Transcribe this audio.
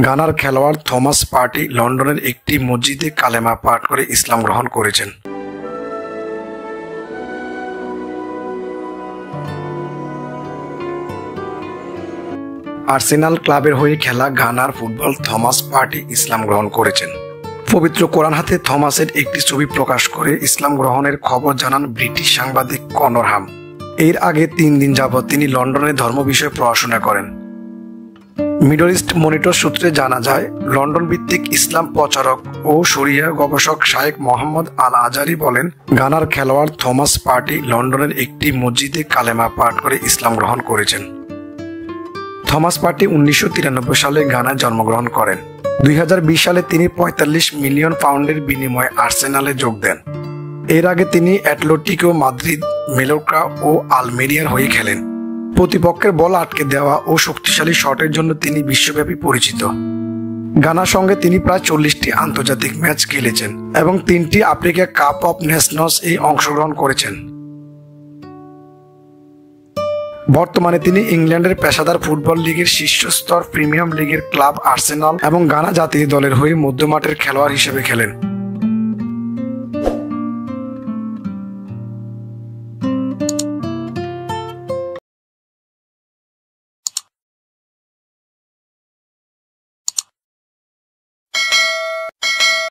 গানার খেলোয়াড় Thomas party লন্ডনের একটি মসজিদে কালেমা পাঠ করে ইসলাম গ্রহণ করেছেন। আর্সেনাল ক্লাবের হয়ে খেলা গানার ফুটবল থমাস পার্টি ইসলাম গ্রহণ করেছেন। পবিত্র কোরআন হাতে থমাসের একটি ছবি প্রকাশ করে ইসলাম গ্রহণের খবর জানান ব্রিটিশ সাংবাদিক কনর হাম। এর আগে 3 দিন যাবৎ তিনি লন্ডনে ধর্ম বিষয়ে পড়াশোনা করেন। মিডল ইস্ট মনিটর সূত্রে জানা যায়, লন্ডন ভিত্তিক ইসলাম প্রচারক ও শরিয়া গবেষক শায়েখ মোহাম্মদ আল আজারি বলেন, গানার খেলোয়াড় থমাস পার্টি লন্ডনের একটি মসজিদে কালেমা পাঠ করে ইসলাম গ্রহণ করেছেন। থমাস পার্টি 1993 সালে গানায় জন্মগ্রহণ করেন। 2020 সালে তিনি 45 মিলিয়ন পাউন্ডের বিনিময়ে আর্সেনালে যোগ দেন। এর আগে তিনি অ্যাটলেটিকো মাদ্রিদ, মেলোর্কা ও আলমেরিয়ার হয়ে খেলেন। প্রতিপক্ষের বল আটকে দেওয়া ও শক্তিশালী শটের জন্য তিনি বিশ্বব্যাপী পরিচিত। গানার সঙ্গে তিনি প্রায় 40টি আন্তর্জাতিক ম্যাচ খেলেছেন এবং 3টি আফ্রিকা কাপ অফ নেশনস এ অংশগ্রহণ করেছেন। বর্তমানে তিনি ইংল্যান্ডের পেশাদার ফুটবল লিগের শীর্ষ স্তর প্রিমিয়ার লিগের ক্লাব আর্সেনাল এবং গানা জাতীয় দলের হয়ে মধ্যমাঠের খেলোয়াড় হিসেবে খেলেন।